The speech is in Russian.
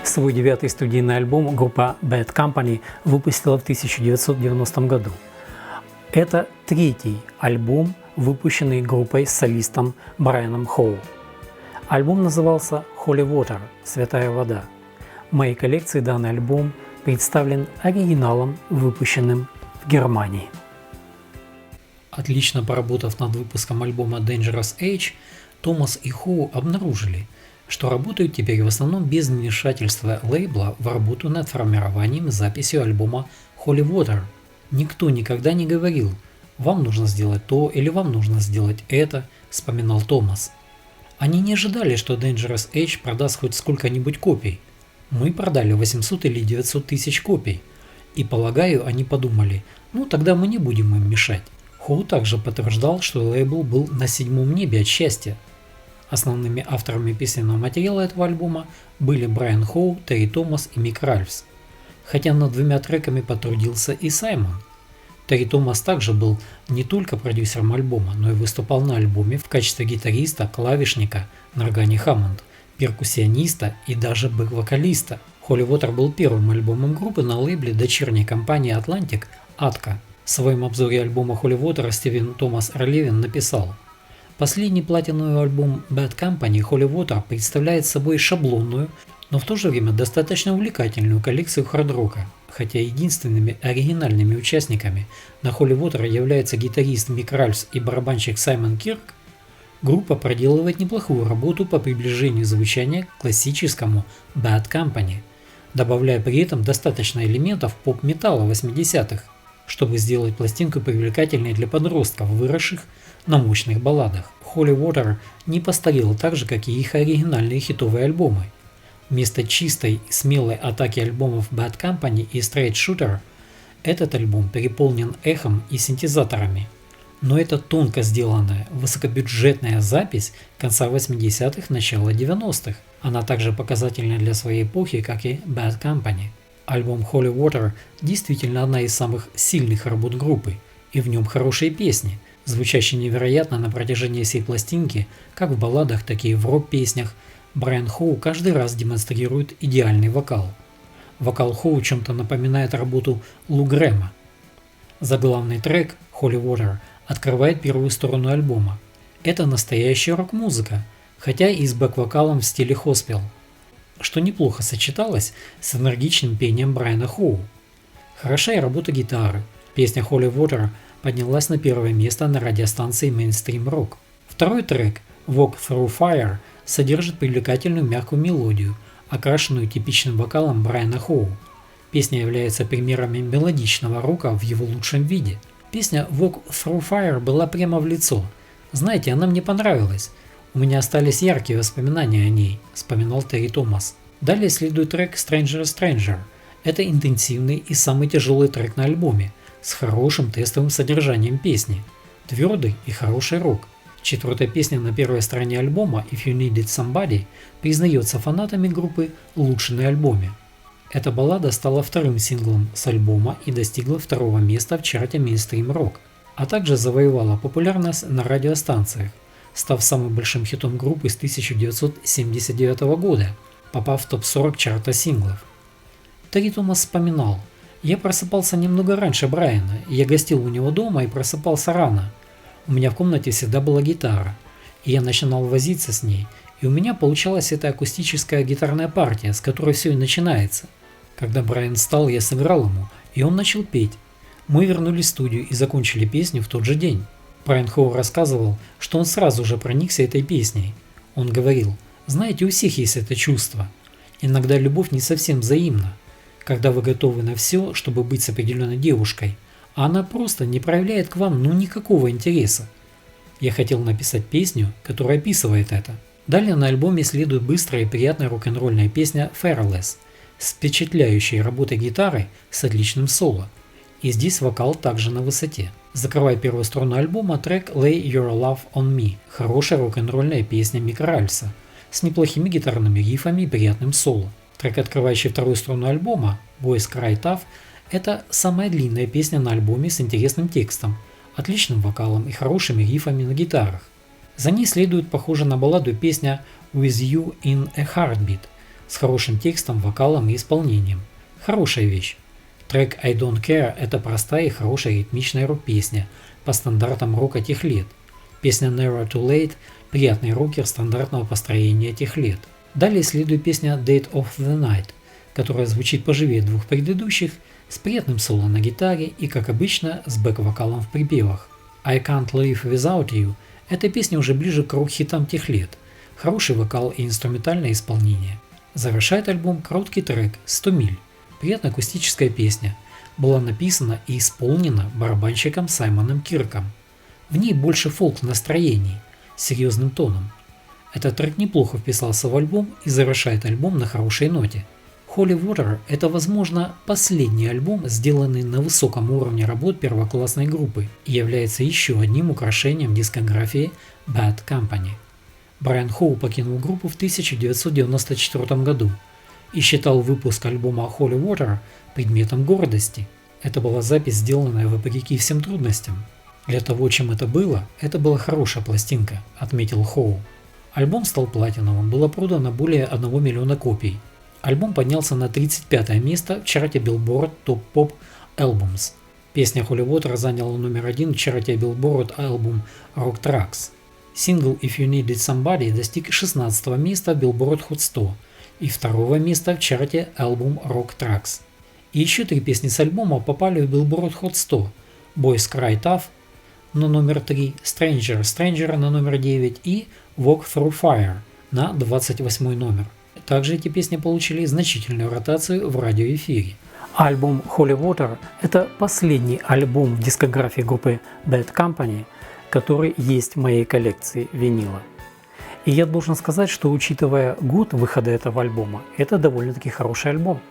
Свой 9-й студийный альбом группа Bad Company выпустила в 1990 году. Это 3-й альбом, выпущенный группой с солистом Брайаном Хоу. Альбом назывался Holy Water – «Святая вода». В моей коллекции данный альбом представлен оригиналом, выпущенным в Германии. Отлично поработав над выпуском альбома Dangerous Age, Томас и Хоу обнаружили, что работают теперь в основном без вмешательства лейбла в работу над формированием и записью альбома Holy Water. Никто никогда не говорил: «Вам нужно сделать то» или «Вам нужно сделать это», вспоминал Томас. Они не ожидали, что Dangerous Age продаст хоть сколько-нибудь копий. Мы продали 800 или 900 тысяч копий. И полагаю, они подумали: ну тогда мы не будем им мешать. Хоу также подтверждал, что лейбл был на 7-м небе от счастья. Основными авторами песенного материала этого альбома были Брайан Хоу, Терри Томас и Мик Ральфс. Хотя над 2 треками потрудился и Саймон. Терри Томас также был не только продюсером альбома, но и выступал на альбоме в качестве гитариста, клавишника на органе Hammond, перкуссиониста и даже бэк-вокалиста. Holy Water был первым альбомом группы на лейбле дочерней компании Atlantic Atco. В своем обзоре альбома Holy Water Стивен Томас Орлевин написал: «Последний платиновый альбом Bad Company Holy Water представляет собой шаблонную, но в то же время достаточно увлекательную коллекцию хард-рока. Хотя единственными оригинальными участниками на Holy Water являются гитарист Мик Ральфс и барабанщик Саймон Кирк, группа проделывает неплохую работу по приближению звучания к классическому Bad Company, добавляя при этом достаточно элементов поп-металла 80-х, чтобы сделать пластинку привлекательной для подростков, выросших на мощных балладах. Holy Water не постарел так же, как и их оригинальные хитовые альбомы. Вместо чистой и смелой атаки альбомов Bad Company и Straight Shooter, этот альбом переполнен эхом и синтезаторами. Но это тонко сделанная, высокобюджетная запись конца 80-х, начала 90-х. Она также показательна для своей эпохи, как и Bad Company. Альбом Holy Water действительно одна из самых сильных работ группы, и в нем хорошие песни, звучащие невероятно на протяжении всей пластинки, как в балладах, так и в рок-песнях. Брайан Хоу каждый раз демонстрирует идеальный вокал. Вокал Хоу чем-то напоминает работу Лу Грэма. Заглавный трек Holy Water открывает первую сторону альбома. Это настоящая рок-музыка, хотя и с бэк-вокалом в стиле хоспел, что неплохо сочеталось с энергичным пением Брайана Хоу. Хорошая работа гитары. Песня Holy Water поднялась на первое место на радиостанции Mainstream Rock. Второй трек Walk Through Fire содержит привлекательную мягкую мелодию, окрашенную типичным вокалом Брайана Хоу. Песня является примером мелодичного рока в его лучшем виде. Песня Walk Through Fire была прямо в лицо. Знаете, она мне понравилась. У меня остались яркие воспоминания о ней, вспоминал Терри Томас. Далее следует трек Stranger Stranger. Это интенсивный и самый тяжелый трек на альбоме, с хорошим тестовым содержанием песни. Твердый и хороший рок. Четвертая песня на первой стороне альбома If You Needed Somebody признается фанатами группы лучшей на альбоме. Эта баллада стала вторым синглом с альбома и достигла 2-го места в чарте Mainstream Rock, а также завоевала популярность на радиостанциях, став самым большим хитом группы с 1979 года, попав в топ-40 чарта синглов. Терри Томас вспоминал: «Я просыпался немного раньше Брайана, я гостил у него дома и просыпался рано. У меня в комнате всегда была гитара, и я начинал возиться с ней, и у меня получалась эта акустическая гитарная партия, с которой все и начинается. Когда Брайан встал, я сыграл ему, и он начал петь. Мы вернулись в студию и закончили песню в тот же день». Брайан Хоу рассказывал, что он сразу же проникся этой песней. Он говорил: «Знаете, у всех есть это чувство. Иногда любовь не совсем взаимна, когда вы готовы на все, чтобы быть с определенной девушкой, а она просто не проявляет к вам никакого интереса. Я хотел написать песню, которая описывает это». Далее на альбоме следует быстрая и приятная рок-н-ролльная песня Fearless с впечатляющей работой гитары с отличным соло. И здесь вокал также на высоте. Закрывая первую сторону альбома трек Lay Your Love on Me, хорошая рок-н-ролльная песня Мика Ральфса с неплохими гитарными рифами и приятным соло. Трек, открывающий вторую струну альбома, Boys Cry Tough, это самая длинная песня на альбоме с интересным текстом, отличным вокалом и хорошими рифами на гитарах. За ней следует похожа на балладу песня With You in a Heartbeat с хорошим текстом, вокалом и исполнением. Хорошая вещь. Трек I Don't Care – это простая и хорошая ритмичная рок-песня по стандартам рока тех лет. Песня Never Too Late – приятный рокер стандартного построения тех лет. Далее следует песня Date of the Night, которая звучит поживее двух предыдущих, с приятным соло на гитаре и, как обычно, с бэк-вокалом в припевах. I Can't Live Without You – эта песня уже ближе к рок-хитам тех лет. Хороший вокал и инструментальное исполнение. Завершает альбом короткий трек «100 миль». Приятная акустическая песня. Была написана и исполнена барабанщиком Саймоном Кирком. В ней больше фолк-настроений, с серьезным тоном. Этот трек неплохо вписался в альбом и завершает альбом на хорошей ноте. Holy Water – это, возможно, последний альбом, сделанный на высоком уровне работ первоклассной группы и является еще одним украшением дискографии Bad Company. Брайан Хоу покинул группу в 1994 году и считал выпуск альбома Holy Water предметом гордости. Это была запись, сделанная вопреки всем трудностям. Для того, чем это была хорошая пластинка, отметил Хоу. Альбом стал платиновым, было продано более 1 миллиона копий. Альбом поднялся на 35 место в чарте Billboard Top Pop Albums. Песня Holy Water заняла номер 1 в чарте Billboard Album Rock Tracks. Сингл If You Needed Somebody достиг 16 места в Billboard Hot 100 и 2 места в чарте Album Rock Tracks. И еще 3 песни с альбома попали в Billboard Hot 100: Boys Cry Tough на номер 3, Stranger на номер 9 и Walk Through Fire на 28 номер. Также эти песни получили значительную ротацию в радиоэфире. Альбом Holy Water – это последний альбом в дискографии группы Bad Company, который есть в моей коллекции винила. И я должен сказать, что учитывая год выхода этого альбома, это довольно-таки хороший альбом.